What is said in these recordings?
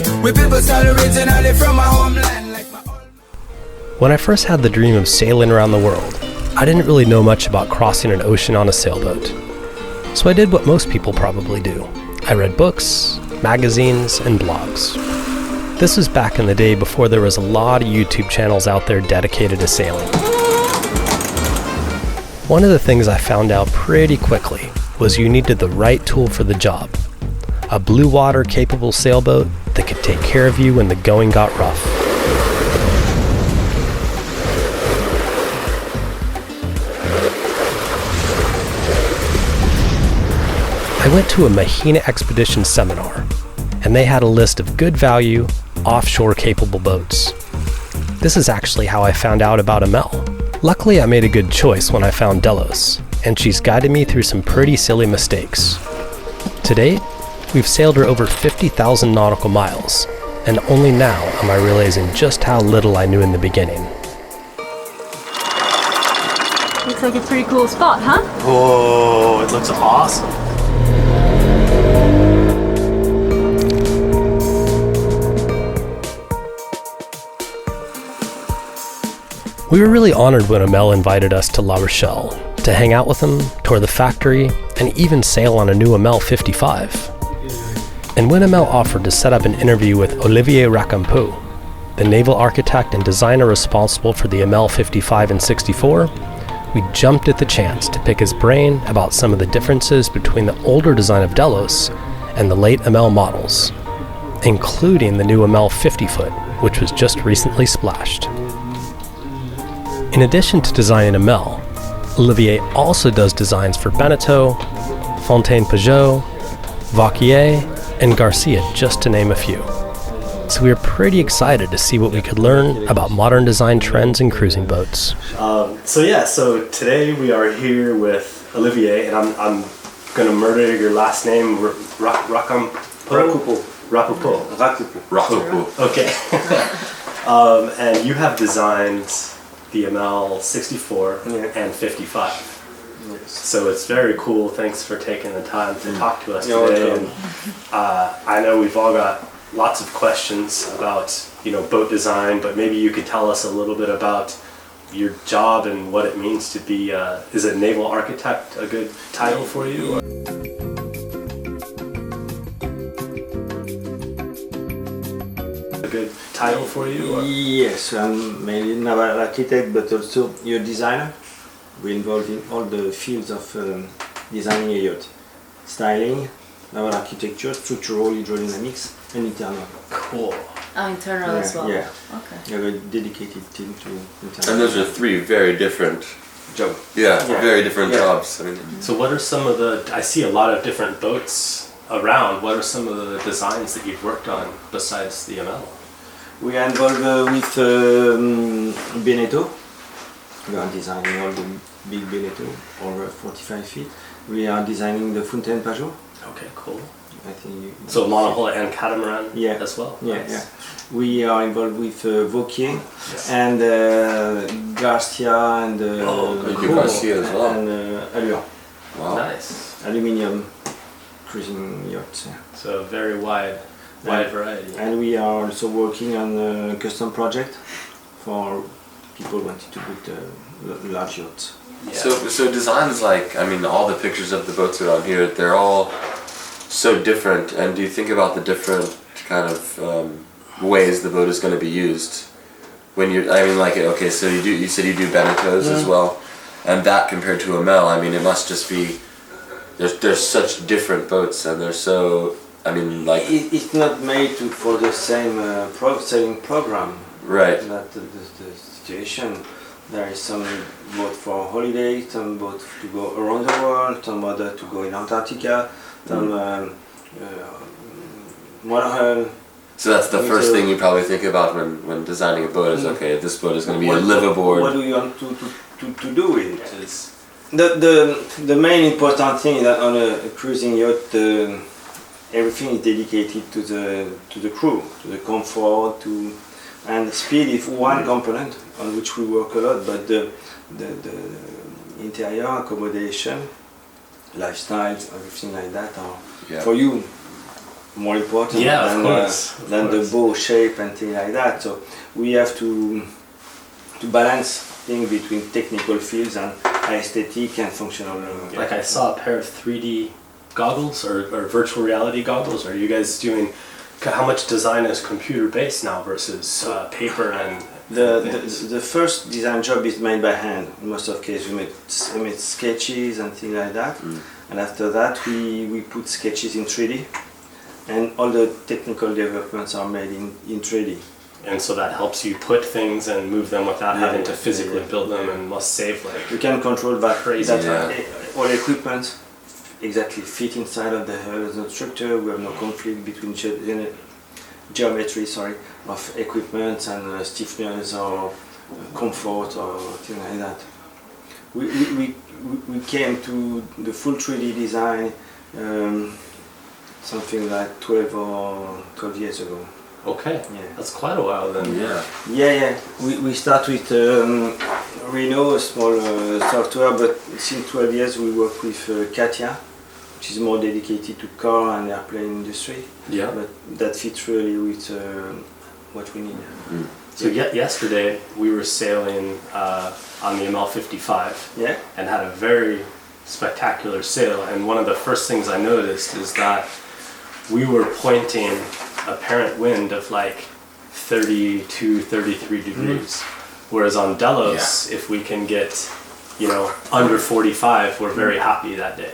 We people start originally from my homeland like my old... When I first had the dream of sailing around the world, I didn't really know much about crossing an ocean on a sailboat. So I did what most people probably do. I read books, magazines, and blogs. This was back in the day before there was a lot of YouTube channels out there dedicated to sailing. One of the things I found out pretty quickly was you needed the right tool for the job. A blue water capable sailboat that could take care of you when the going got rough. I went to a Mahina Expedition seminar, and they had a list of good value, offshore capable boats. This is actually how I found out about Amel. Luckily, I made a good choice when I found Delos, and she's guided me through some pretty silly mistakes. To date, we've sailed her over 50,000 nautical miles, and only now am I realizing just how little I knew in the beginning. Looks like a pretty cool spot, huh? Oh, it looks awesome. We were really honored when Amel invited us to La Rochelle to hang out with him, tour the factory, and even sail on a new Amel 55. And when Amel offered to set up an interview with Olivier Racoupeau, the naval architect and designer responsible for the Amel 55 and 64, we jumped at the chance to pick his brain about some of the differences between the older design of Delos and the late Amel models, including the new Amel 50-foot, which was just recently splashed. In addition to designing Amel, Olivier also does designs for Beneteau, Fountaine Pajot, Wauquiez, and Garcia, just to name a few. So we were pretty excited to see what we could learn about modern design trends in cruising boats. So today we are here with Olivier, and I'm going to murder your last name, Racoupeau. Okay. And you have designed the Amel 64 and 55. Yes. So it's very cool. Thanks for taking the time to talk to us today. And I know we've all got lots of questions about boat design, but maybe you could tell us a little bit about your job and what it means to be. Is a naval architect a good title for you? A good title for you? Yes, I'm mainly naval architect, but also you're a designer. We're involved in all the fields of designing a yacht. Styling, naval architecture, structural hydrodynamics, and internal. Cool. Oh, internal as well. Yeah. Okay. You have a dedicated team to internal. And those are three very different jobs. Very different jobs. I mean, so what are some of the, I see a lot of different boats around. What are some of the designs that you've worked on besides the Amel? We are involved with Beneteau. We are designing all the big Beneteau, over 45 feet. We are designing the Fountaine Pajot. Okay, cool. I think so monohull and catamaran as well? Yeah, nice. yeah. We are involved with Wauquiez and Garcia and Garcia as well. And Allure. Wow. Nice. Aluminium cruising yachts. Yeah. So a very wide variety. And we are also working on a custom project for people wanting to build large yachts. Yeah. So designs all the pictures of the boats around here, they're all so different. And do you think about the different kind of ways the boat is going to be used when you're? So you said you do Beneteaus as well, and that compared to Amel, it must just be. There's such different boats, and they're so. It's not made for the same sailing program. Right. That the situation. There is some boat for holiday, some boat to go around the world, some other to go in Antarctica, some monohull. So that's the first thing you probably think about when designing a boat is, okay, this boat is going to be a liveaboard. What do you want to do with it? The main important thing is that on a cruising yacht, everything is dedicated to the crew, to the comfort, and speed is one component on which we work a lot, but the interior accommodation, lifestyles, everything like that are for you more important Yeah, than, of course. than the bow shape and things like that. So we have to balance things between technical fields and aesthetic and functional. Like I saw a pair of 3D goggles or virtual reality goggles. Are you guys doing, how much design is computer based now versus paper and the first design job is made by hand. In most of cases we made sketches and things like that. And after that we put sketches in 3D and all the technical developments are made in 3D. And so that helps you put things and move them without having to physically build them and must save like... You can control that crazy. all equipment exactly fit inside of the hull as a structure. We have no conflict between geometry of equipment and stiffness or comfort or things like that. We came to the full 3D design something like 12 years ago. Okay, Yeah. that's quite a while then. Yeah. We start with Reno, a small software, but since 12 years we work with Katia, which is more dedicated to car and airplane industry. Yeah. But that fits really with what we need. So yesterday we were sailing on the Amel 55 Yeah. and had a very spectacular sail, and one of the first things I noticed is that we were pointing apparent wind of like 32, 33 degrees. Whereas on Delos, if we can get, under 45, we're very happy that day.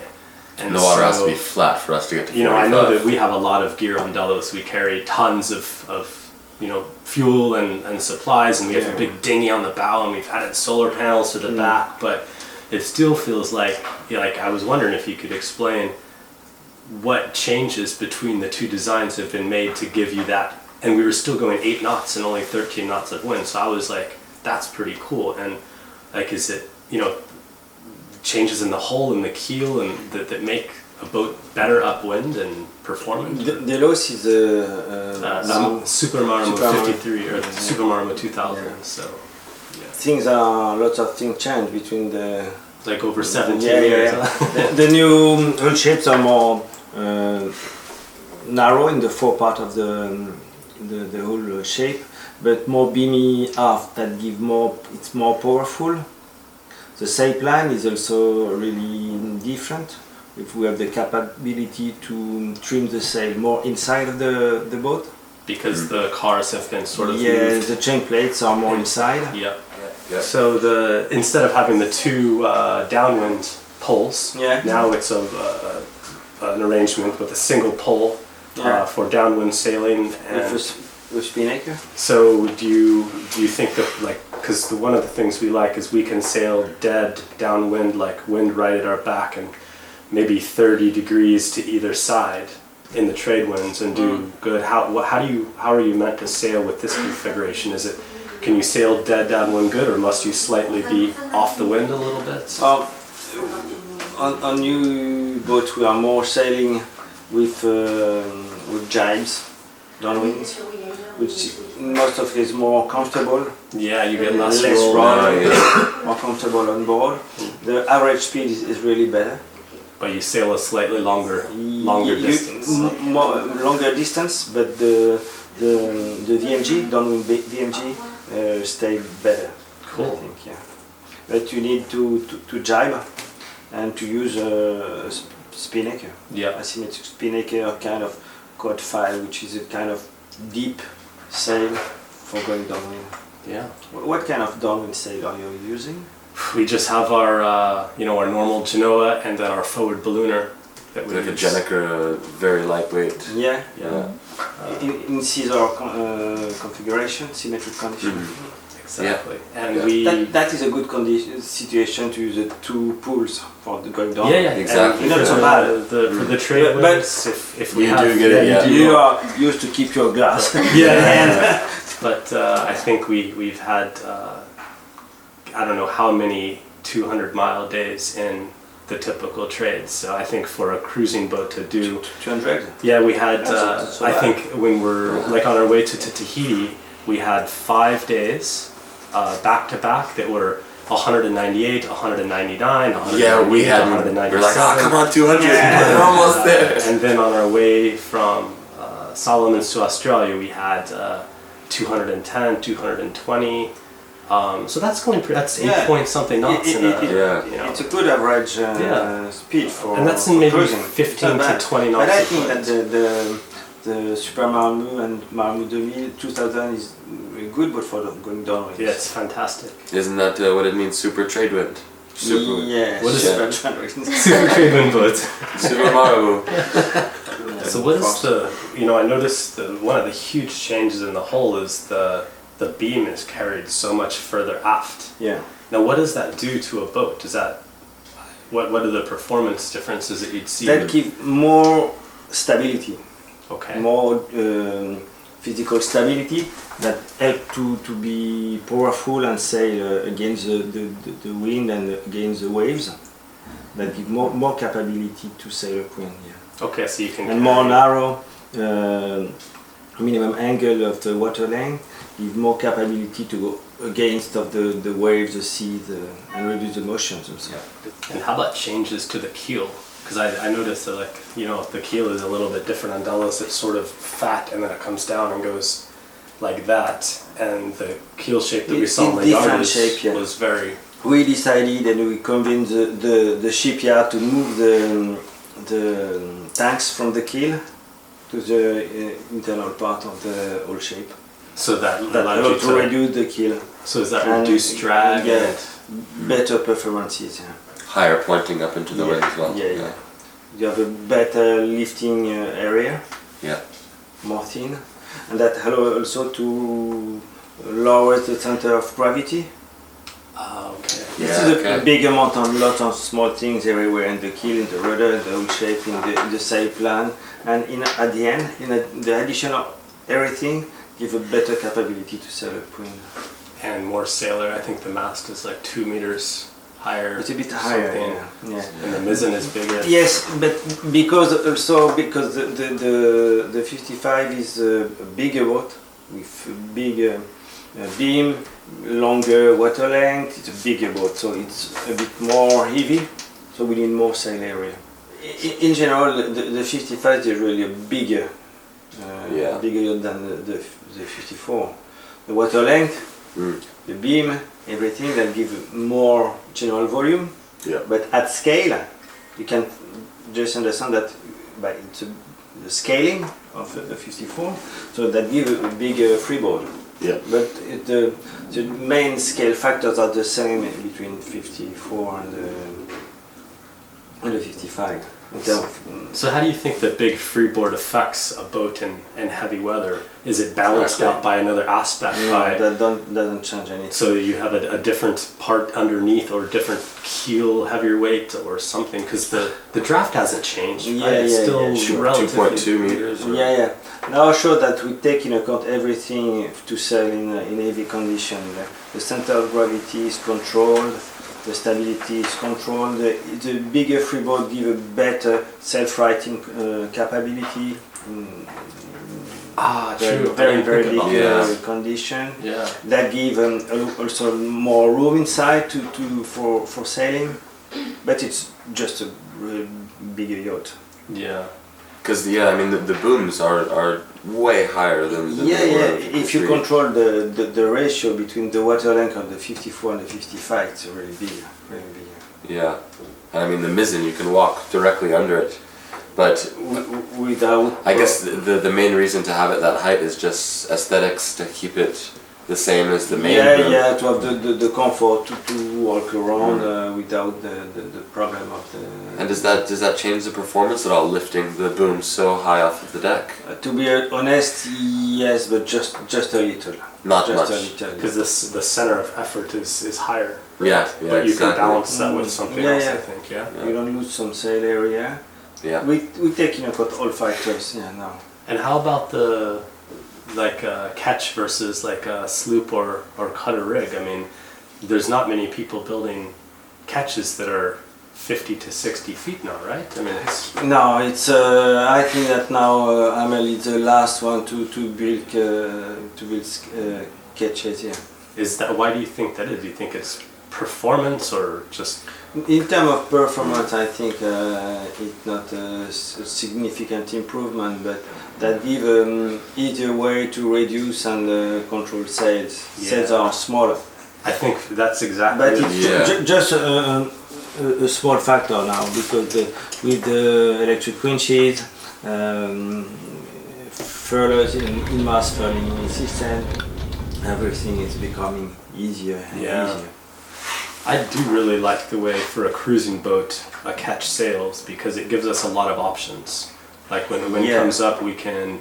And the water has to be flat for us to get to 45. I know that we have a lot of gear on Delos. We carry tons of fuel and supplies, and we have a big dinghy on the bow, and we've added solar panels to the back, but it still feels like I was wondering if you could explain what changes between the two designs have been made to give you that. And we were still going 8 knots and only 13 knots of wind, so I was like, that's pretty cool. And like, is it changes in the hull and the keel and that make a boat better upwind and performance? Delos is Super Marmo 53 or Super Marmo 2000. So lots of things change between the like over 17 years. The new hull shapes are more narrow in the forepart of the whole shape, but more beamy aft that give more. It's more powerful. The sail plan is also really different. If we have the capability to trim the sail more inside of the boat, because the cars have been sort of moved. The chain plates are more inside. Yeah. So instead of having the two downwind poles, now it's an arrangement with a single pole for downwind sailing and with spinnaker. So do you think that, like, because one of the things we like is we can sail dead downwind, like wind right at our back and maybe 30 degrees to either side in the trade winds and do good. How are you meant to sail with this configuration? Can you sail dead downwind good, or must you slightly be off the wind a little bit? On new boats we are more sailing with jibes, downwinds, which most of it is more comfortable. Yeah, you get less roll, more comfortable on board. The average speed is really better. But you sail a slightly longer distance. Longer distance, but the VMG, downwind VMG, stay better. Cool. I think, yeah. But you need to jibe and to use a spinnaker. Yeah. Asymmetric spinnaker, kind of quad 5, which is a kind of deep sail for going downwind. Yeah. What kind of downwind sail are you using? We just have our our normal Genoa and then our forward ballooner that we like use. a Jeneker, very lightweight. Yeah. In scissor configuration, symmetric condition. Exactly. And that is a good situation to use the two pools for the going down. Yeah, exactly. Not so bad. For the trade winds, if we do get it, you are used to keep your glass. But I think we've had I don't know how many 200-mile days in the typical trades. So I think for a cruising boat to do 200. Yeah, we had. I think when we're like on our way to Tahiti, we had 5 days back to back that were 198, 199, 198, yeah, we had. 197. We're like, oh, come on, 200. We're almost there. And then on our way from Solomons to Australia, we had 210, 220. So that's going. That's 8 point something knots. It's a good average speed for. And that's in for maybe cruising. 15 to 20 knots. But I a think foot. that the Super Marmot and Marmot 2000, 2000 is a good boat for going downwind. Yeah, it's fantastic. Isn't that what it means? Super trade wind. Super. Yeah. What is super Super trade wind boat. Super Maru. So what is the? I noticed one of the huge changes in the hull is the beam is carried so much further aft. Yeah. Now, what does that do to a boat? Is that what are the performance differences that you'd see? That give more stability. Okay. More physical stability that help to be powerful and sail against the wind and against the waves. That give more capability to sail upwind. Yeah. Okay, so you can. And more narrow minimum angle of the water length give more capability to go against of the waves, the sea, and reduce the motions themselves. And how about changes to the keel? Because I noticed that the keel is a little bit different on Delos. It's sort of fat and then it comes down and goes like that. And the keel shape that we saw in the yard was very. We decided and we convinced the shipyard to move the tanks from the keel to the internal part of the hull shape. So that That allowed allowed you to reduce the keel. So does that And reduce drag? get better performances. Yeah. Higher pointing up into the wind as well. Yeah. You have a better lifting area, Yeah. more thin, and that allows also to lower the center of gravity. Okay. This is a big amount on lots of small things everywhere in the keel, in the rudder, the hull shape, in the sail plan, and at the end, the addition of everything give a better capability to sail upwind. And more sailor. I think the mast is like 2 meters higher. It's a bit higher, something. yeah. And the mizzen is bigger. Yes, but because the 55 is a bigger boat with a bigger beam, longer water length. It's a bigger boat, so it's a bit more heavy. So we need more sail area. In general, the 55 is really a bigger yacht than the 54. The water length, the beam, everything that give more general volume. Yeah. But at scale, you can just understand that by the scaling of the 54, so that give a bigger freeboard. Yeah. But the main scale factors are the same between 54 and the 55. So how do you think the big freeboard affects a boat in heavy weather? Is it balanced out by another aspect? No, that doesn't change anything. So you have a different part underneath or different keel, heavier weight or something? Because the draft hasn't changed, right? It's still relatively 2.2 meters. Or Yeah. Now show that we take in account everything to sail in heavy condition. The center of gravity is controlled, the stability is controlled. The bigger freeboard give a better self-righting capability. True. Very big Yeah. condition. Yeah. That give also more room inside for sailing, but it's just a really bigger yacht. Yeah. Because the booms are way higher than the If you control the ratio between the water length of the 54 and the 55, it's really big. Yeah, and the mizzen, you can walk directly under it, but Without, I guess the main reason to have it that height is just aesthetics, to keep it the same as the main boom. to have the comfort to walk around without the problem of the. And does that change the performance at all, lifting the boom so high off of the deck? To be honest, yes, but just a little. Not just much. a little. Because the center of effort is higher. Yeah, But you can exactly. balance that with something else, I think, yeah? You don't lose some sail area. Yeah. We take in account all factors, now. And how about the catch versus like a sloop or cutter rig? I mean, there's not many people building catches that are 50 to 60 feet now, right? I mean, it's... No, it's. I think that now Amel is the last one to build catches. Yeah. Is that, why do you think that is? Do you think it's performance or just? In terms of performance, I think it's not a significant improvement, but that give easier way to reduce and control sails. Sails are smaller. I think that's exactly. But it's just a small factor now, because with the electric winches, furloughs in mast furling system, everything is becoming easier and easier. I do really like the way for a cruising boat a ketch sails, because it gives us a lot of options. Like when the wind comes up, we can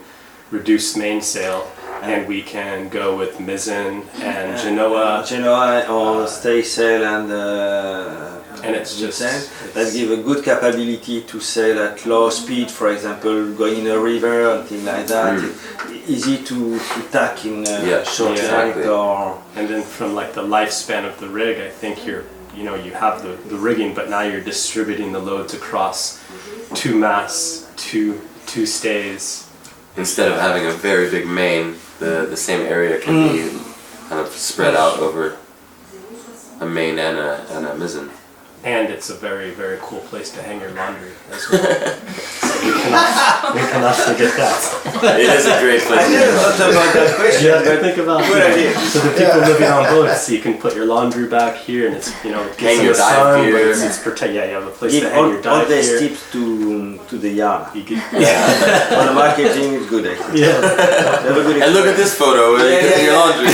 reduce mainsail and we can go with mizzen and genoa. Genoa or staysail and it's just that give a good capability to sail at low speed, for example, going in a river and things like that. Easy to tack in short track or. And then from like the lifespan of the rig, I think you have the rigging, but now you're distributing the loads across 2 masts, two stays. Instead of having a very big main, the same area can be kind of spread out over a main and a mizzen. And it's a very, very cool place to hang your laundry as well. So we cannot forget that. It is a great place. I never thought about that question. You have to think about good idea. So the people living on boats, you can put your laundry back here, and it's it gets hang in your the dive sun, here. but it's protect. Yeah, you have a place to Give hang your all dive these here. tips to the yard. You can, For the marketing, it's good actually. And look at this photo. Your laundry.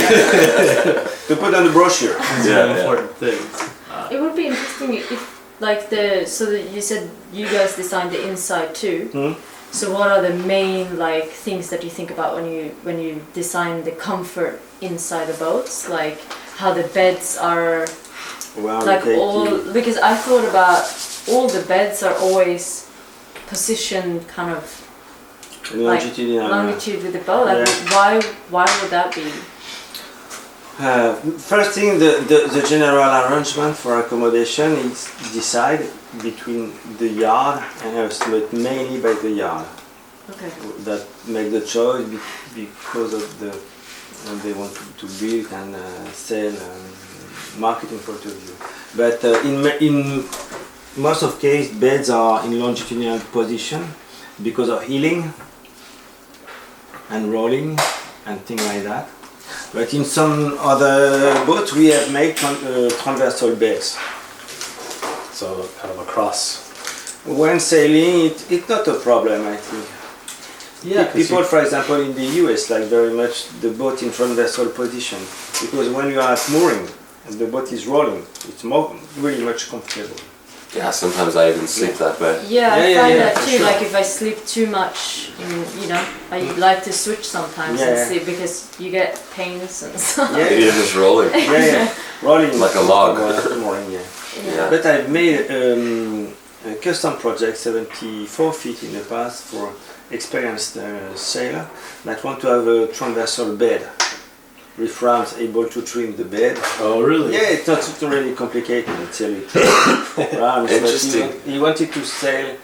To put on the brochure. these are important things. It would be interesting if, like you said you guys designed the inside too. So what are the main like things that you think about when you design the comfort inside the boats? Like how the beds are, like because I thought about all the beds are always positioned kind of longitude with the boat. Like why would that be? First thing, the general arrangement for accommodation is decided between the yard and us, but mainly by the yard. Okay. That make the choice because of they want to build and sell and marketing point of view. But in most of case, beds are in longitudinal position because of heeling and rolling and things like that. But in some other boats we have made transversal beds. So kind of across. When sailing, it's not a problem, I think. Yeah, people, for example, in the US like very much the boat in transversal position, because when you are at mooring and the boat is rolling, it's really much comfortable. Yeah, sometimes I even sleep that way. Yeah, I find that too. Sure. Like if I sleep too much, I like to switch sometimes and sleep because you get pains and stuff. It is just rolling. Rolling like a log. Mooring, But I've made a custom project, 74 feet in the past, for experienced sailor that want to have a transversal bed with rams able to trim the bed. Oh, really? Yeah, it's not really complicated. It's really rams. Interesting. But he wanted to sail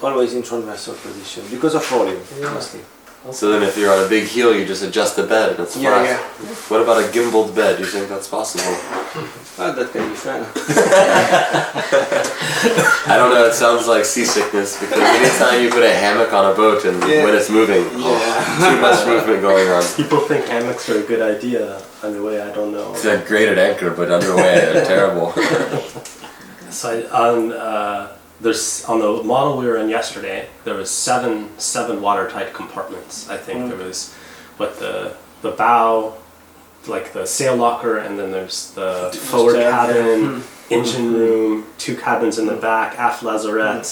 always in transversal position because of rolling, mostly. So then if you're on a big heel, you just adjust the bed and it's flat. What about a gimbaled bed? Do you think that's possible? That can be fun. I don't know, it sounds like seasickness because anytime you put a hammock on a boat and when it's moving, too much movement going on. People think hammocks are a good idea underway, I don't know. It's like great at anchor, but underway they're terrible. So on the model we were in yesterday, there was seven watertight compartments. I think there was the bow, like the sail locker, and then there's the forward cabin, engine room, 2 cabins in the back, aft lazarette.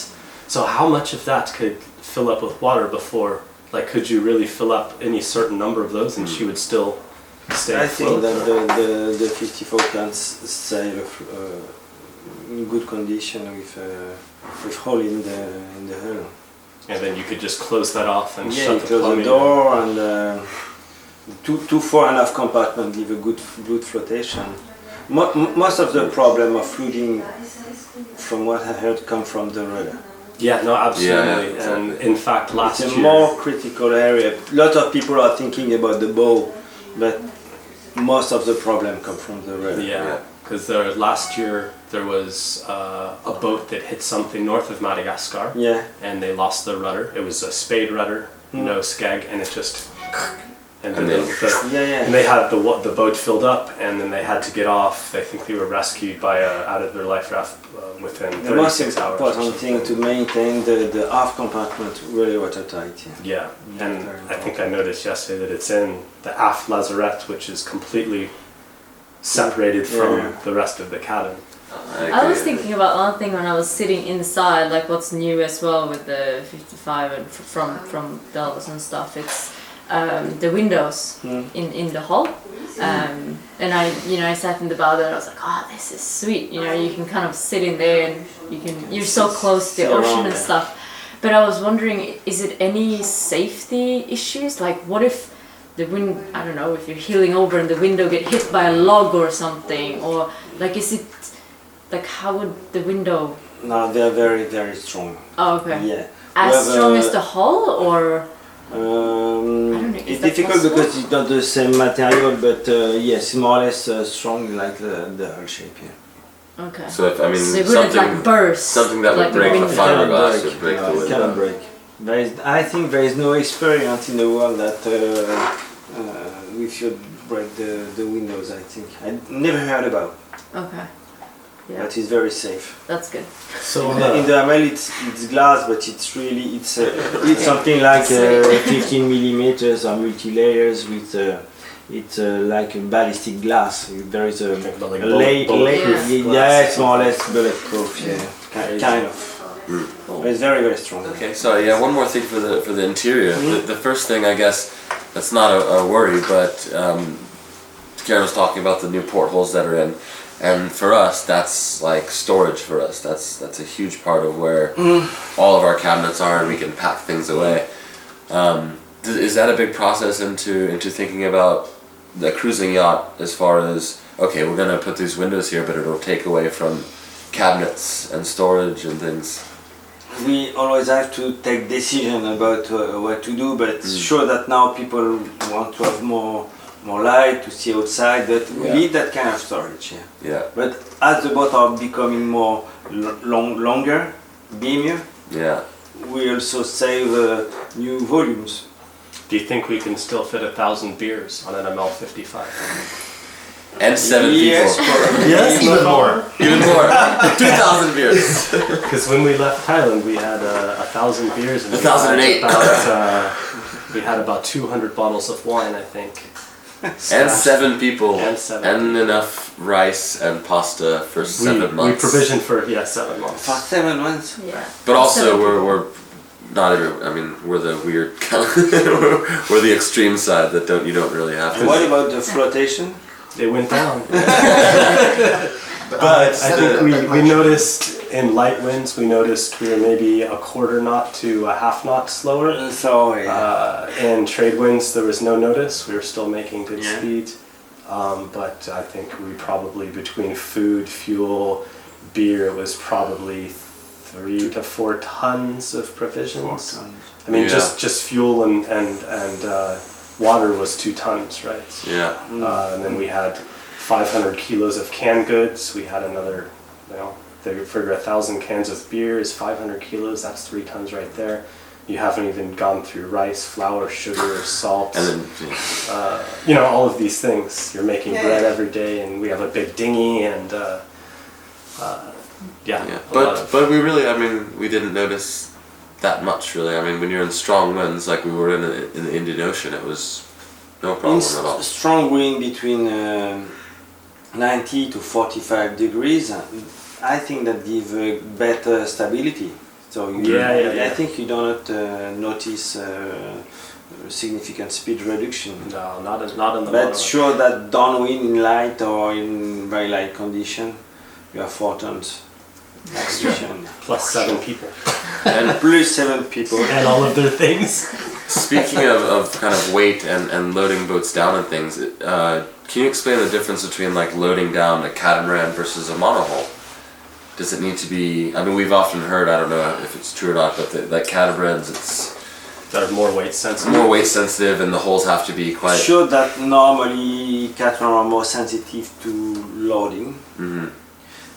So how much of that could fill up with water before? Like, could you really fill up any certain number of those, and she would still stay afloat? I think that the 54 can sail in good condition with hole in the hull. And then you could just close that off and shut the close plumbing. the door and two 4.5 compartments give a good flotation. Most of the problem of flooding, from what I heard, come from the rudder. Yeah, no, absolutely. Yeah. And in fact, last year... It's a more critical area. A lot of people are thinking about the bow, but most of the problem come from the rudder. Yeah. because last year there was a boat that hit something north of Madagascar. Yeah. And they lost their rudder. It was a spade rudder, no skeg, and it just. And then and they had the boat filled up, and then they had to get off. I think they were rescued by out of their life raft within 36 hours. The most important thing to maintain the aft compartment really watertight. Yeah, and I think I noticed yesterday that it's in the aft lazarette, which is completely separated from the rest of the cabin. I was thinking about one thing when I was sitting inside, like what's new as well with the 55 and from Delos and stuff. It's the windows in the hull, and I sat in the bow there and I was like, oh, this is sweet. You can kind of sit in there and you're so close to the ocean and stuff. But I was wondering, is it any safety issues? Like, what if the wind, I don't know, if you're heeling over and the window get hit by a log or something, or like, is it like, how would the window? No, they're very, very strong. Oh, okay. Yeah. As strong as the hull, or? It's difficult because it's not the same material, but yes, more or less strong like the hull shape. Yeah. Okay. So if, so it wouldn't like burst. Something that would break the fiberglass would break the window. Cannot break. I think there is no experience in the world that we should break the windows. I think I never heard about. Okay. Yeah. But it's very safe. That's good. So in the Amel it's glass, but it's really it's something like 15 millimeters or multi layers with it's like a ballistic glass. There is a bulletproof yeah, it's more or less bulletproof. Yeah, kind of. But it's very, very strong. Okay, so yeah, one more thing for the interior. The first thing, I guess, that's not a worry, but Karin was talking about the new portholes that are in. And for us, that's like storage for us. That's a huge part of where all of our cabinets are, and we can pack things away. Is that a big process into thinking about the cruising yacht as far as, okay, we're going to put these windows here, but it'll take away from cabinets and storage and things? We always have to take decision about what to do, but sure that now people want to have more light to see outside, but we need that kind of storage. Yeah. But as the boats are becoming more longer, beamier, we also save new volumes. do you think we can still fit 1,000 beers on an ML 55? And 7 Yes, people. Yes, even more. Even more. 2,000 beers. Because when we left Thailand, we had 1,000 beers. And 1,008. We had about 200 bottles of wine, I think. And 7 people. And 7. And enough rice and pasta for 7 months. We provisioned for 7 months. For 7 months? Yeah. But also we're not every, I mean, we're the weird kind of, we're the extreme side that you don't really have to. And what about the flotation? It went down. But I think we noticed in light winds, we noticed we were maybe a quarter knot to a half knot slower. So in trade winds, there was no notice. We were still making good speed. But I think we probably, between food, fuel, beer, it was probably 3 to 4 tons of provisions. 4 tons. I mean, just fuel and water was 2 tons, right? Yeah. And then we had 500 kilos of canned goods. We had another, they figure 1,000 cans of beer is 500 kilos. That's 3 tons right there. You haven't even gone through rice, flour, sugar, salt. And then, all of these things. You're making bread every day, and we have a big dinghy, and But we really, I mean, we didn't notice that much really. I mean, when you're in strong winds, like we were in the Indian Ocean, it was no problem at all. Strong wind between 90 to 45 degrees, I think that give better stability. So I think you don't notice significant speed reduction. No, not in the But sure that downwind in light or in very light condition, you have 4 tons. Plus 7 people. And plus 7 people. And all of their things. Speaking of kind of weight and loading boats down and things, can you explain the difference between like loading down a catamaran versus a monohull? Does it need to be, I mean, we've often heard, I don't know if it's true or not, but that catamarans, that are more weight sensitive. More weight sensitive, and the holes have to be quite. Sure that normally catamaran are more sensitive to loading.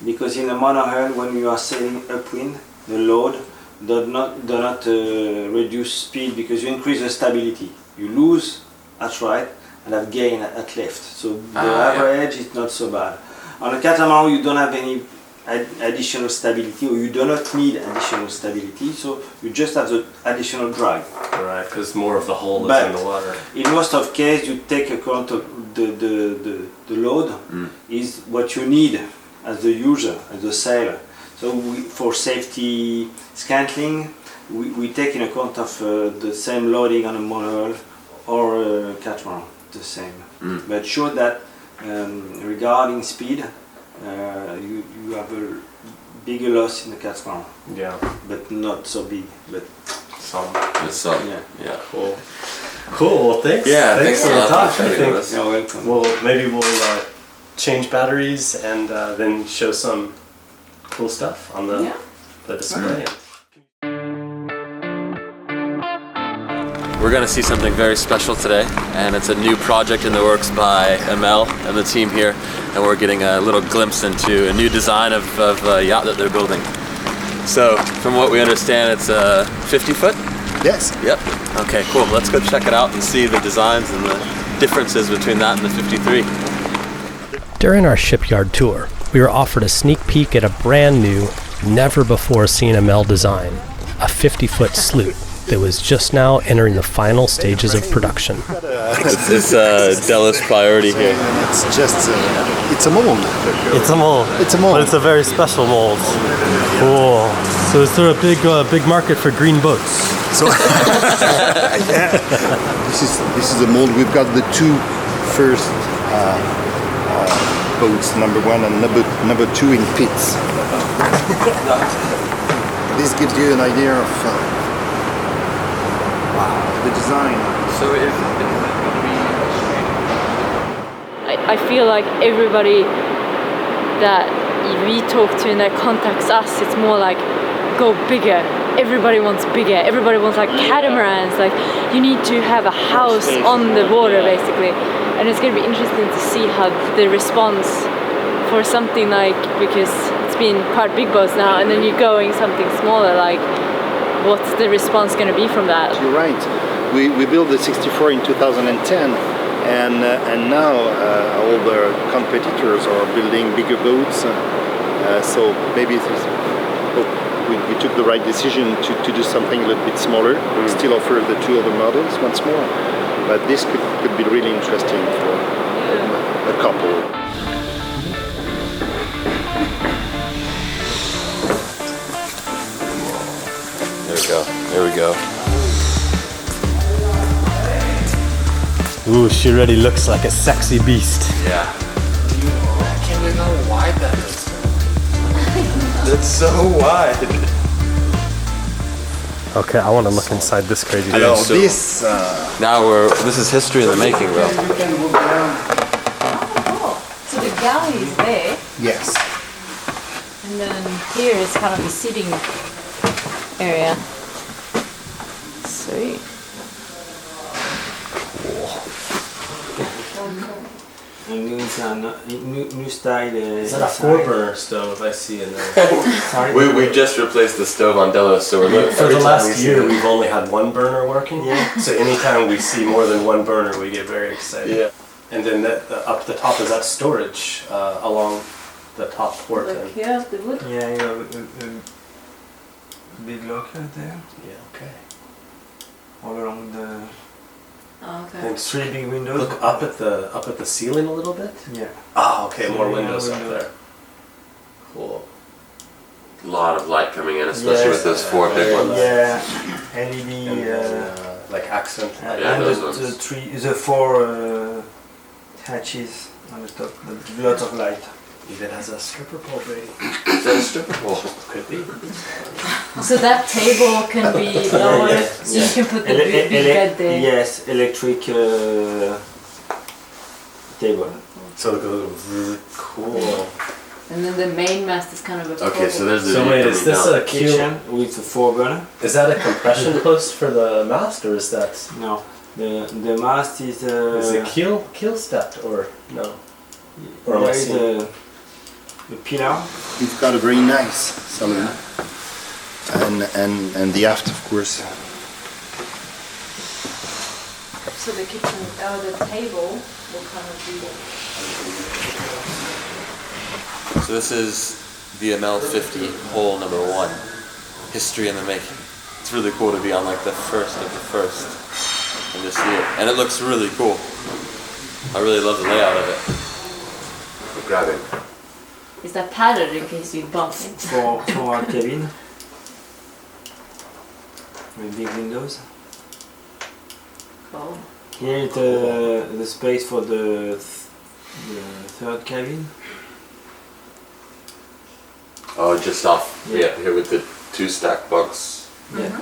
Because in a monohull, when you are sailing upwind, the load do not reduce speed because you increase the stability. You lose at right and have gain at left. So the average is not so bad. On a catamaran, you don't have any additional stability, or you do not need additional stability, so you just have the additional drag. Right, because more of the hull is in the water. In most of cases, you take account of the load is what you need as the user, as the sailor. So for safety scantling, we take in account of the same loading on a monohull or a catamaran, the same. But sure that regarding speed, you have a bigger loss in the catamaran. Yeah. But not so big, but some. With some. Yeah. Cool. Cool, well thanks. Yeah, thanks thanks for a the lot talk. for I sharing think with us. You're welcome. well, maybe we'll change batteries and then show some cool stuff on the display. We're going to see something very special today, and it's a new project in the works by Amel and the team here, and we're getting a little glimpse into a new design of a yacht that they're building. So, from what we understand, it's a 50-foot? Yes. Yep. Okay, cool. Let's go check it out and see the designs and the differences between that and the 53. During our shipyard tour, we were offered a sneak peek at a brand new, never before seen Amel design, a 50-foot sloop that was just now entering the final stages of production. It's Delos priority here. It's just, it's a mold. It's a mold. It's a mold. But it's a very special mold. Cool. So is there a big market for green boats? So, yeah. This is a mold. We've got the two first boats, number one and number two in pits. This gives you an idea of the design. So I feel like everybody that we talk to and that contacts us, it's more like go bigger. Everybody wants bigger. Everybody wants like catamarans. Like you need to have a house on the water basically. And it's going to be interesting to see how the response for something like, because it's been quite big boats now, and then you're going something smaller, like what's the response going to be from that? You're right. We built the 64 in 2010, and now all the competitors are building bigger boats. So maybe we took the right decision to do something a little bit smaller, still offer the two other models once more. But this could be really interesting for a couple. There we go. Ooh, she already looks like a sexy beast. Yeah. I can't even know how wide that is. That's so wide. Okay, I want to look inside this crazy thing. know. So this This is history in the making, bro. you can move around. Oh, so the galley is there, Yes. and then here is kind of the sitting area. Sweet. New style. Is that a 4-burner stove I see in there? We just replaced the stove on Delos, so we're For the last year, we've only had one burner working. Yeah. So anytime we see more than one burner, we get very excited. Yeah. And then up the top is that storage along the top port. Like here, the wood. Yeah, you have a big locker there, Yeah. Okay. all around the Oh, okay. And 3 big windows. look up at the ceiling a little bit. Yeah. Oh, okay. More Yeah, windows up windows. there. Cool. A lot of light coming in, especially with those 4 big ones. Yeah, LED. And then, like accent. Yeah, and those the 4 hatches on the top. Lots of light. Even has a stripper pole, Brady. Is that a stripper pole? Could be. So that table can be lowered, so you can put the big bed there. Yes, electric table. So it goes cool. And then the main mast is kind of a Okay, so there's the So view wait, coming is this down. a keel? Kitchen with a 4 burner. Is that a compression post for the mast, or is that No, the mast is is it keel stepped or no? Or am I there is seeing- the pillar. We've got a very nice saloon, and the aft, of course. So the kitchen, the table will kind of be. So this is the Amel 50, hole number 1. History in the making. It's really cool to be on like the first of the first and to see it. And it looks really cool. I really love the layout of it. I'm grabbing. Is that padded in case you bump it? For our cabin. With big windows. Cool. Here is the space for the third cabin. Oh, just off. Yeah, here with the 2 stack bunks. Yeah.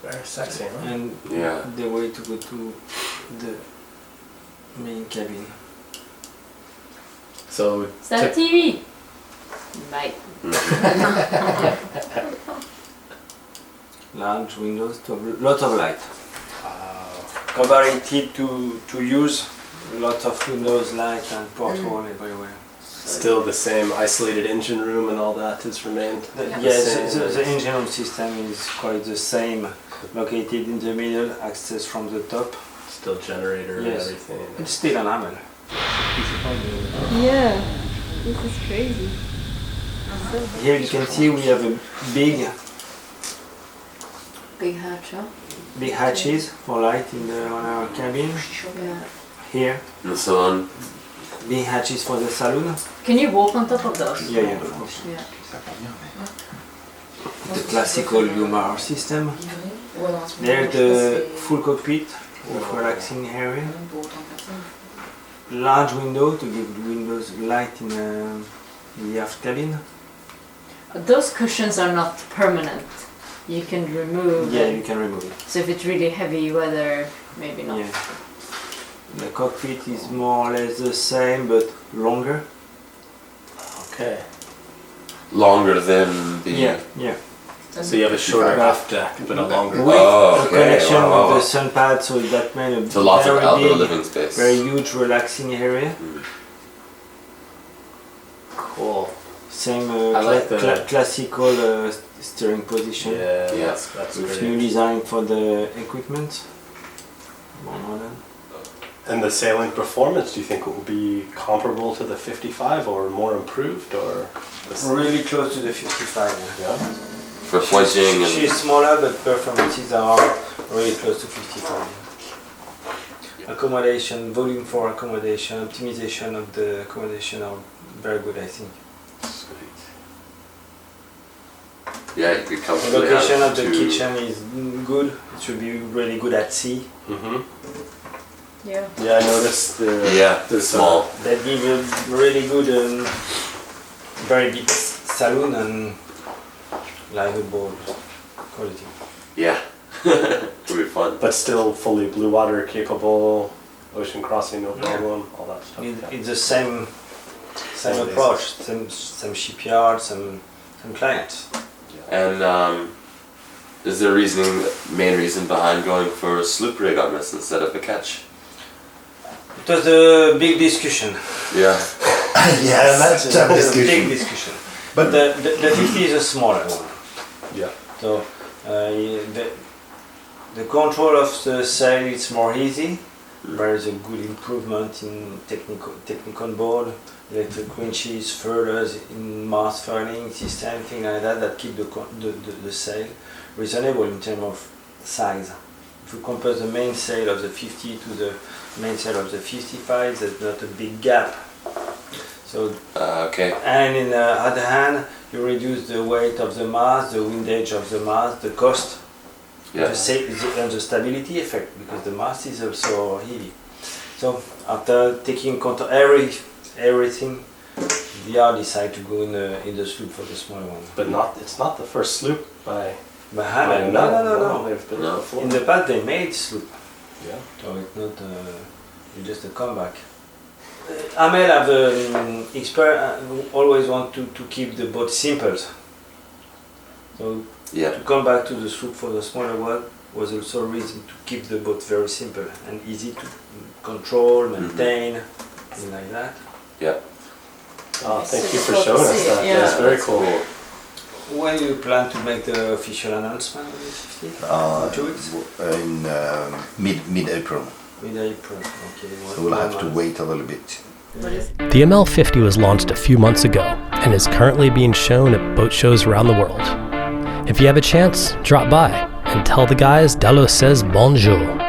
Very sexy, huh? And Yeah. the way to go to the main cabin. So Is that a TV? Right. Large windows, lot of light. Comparative to use, lots of windows, light and porthole everywhere. still the same isolated engine room and all that has remained. Yes, the engine room system is quite the same, located in the middle, access from the top. Still generator Yes. and everything. It's still an Amel. Yeah, this is crazy. Here you can see we have a big hatch, huh? big hatches for light on our cabin. Yeah. Here, And the salon. big hatches for the saloon. Can you walk on top of those? Yeah, of course. Yeah. The classical Lumar system. There's the full cockpit with relaxing area. Large window to give windows light in the aft cabin. But those cushions are not permanent. You can remove Yeah, them. you can remove it. So if it's really heavy weather, maybe not. Yeah. The cockpit is more or less the same but longer. Okay. Longer than the. Yeah. So you have a shorter aft deck but a longer. With Oh, a okay. connection Wow. with the sun pad, so that made a So lots of very outdoor big, living space. very huge relaxing area. Cool. Same I like the- classical steering position. Yeah, Yeah. that's With great. new design for the equipment. More modern. And the sailing performance, do you think it will be comparable to the 55 or more improved or? Really close to the 55. Yeah. For pointing and. She's smaller, but performances are really close to 55. Accommodation, volume for accommodation, optimization of the accommodation are very good, I think. Yeah, you could The comfortably location have of the two- kitchen is good. It should be really good at sea. Mm-hmm. Yeah. Yeah, I noticed the. Yeah, there's small. That give a really good, very big saloon and livable quality. Yeah. It'll be fun. But still fully blue water capable, ocean crossing no problem, all that stuff. It's the same Same approach, some shipyard, some clients. And is there main reason behind going for a sloop rig on this instead of a ketch? It was a big discussion. Yeah. Yes, It was a big discussion. But the 50 is a smaller one. Yeah. So the control of the sail is more easy. There is a good improvement in technical board, electric winches, furlers, in mast furling system, things like that keep the sail reasonable in terms of size. If you compare the main sail of the 50 to the main sail of the 55, there's not a big gap. So Okay. and in the other hand, you reduce the weight of the mast, the windage of the mast, the cost, Yeah. and the stability effect, because the mast is also heavy. So after taking control everything, the yard decide to go in the sloop for the small one. But it's not the first sloop by But Amel, no. They've been No. before. In the past they made sloop, Yeah. so it's not just a comeback. Amel have always want to keep the boat simple. So Yeah. to come back to the sloop for the smaller one was also a reason to keep the boat very simple and easy to control, maintain, things like that. Yeah. Oh, thank you for Cool to showing us see, that. yeah. That's very cool. When you plan to make the official announcement on the 15th? 2 weeks? In mid-April, Mid-April, okay. so we'll have to wait a little bit. The Amel 50 was launched a few months ago and is currently being shown at boat shows around the world. If you have a chance, drop by and tell the guys Delos says bonjour.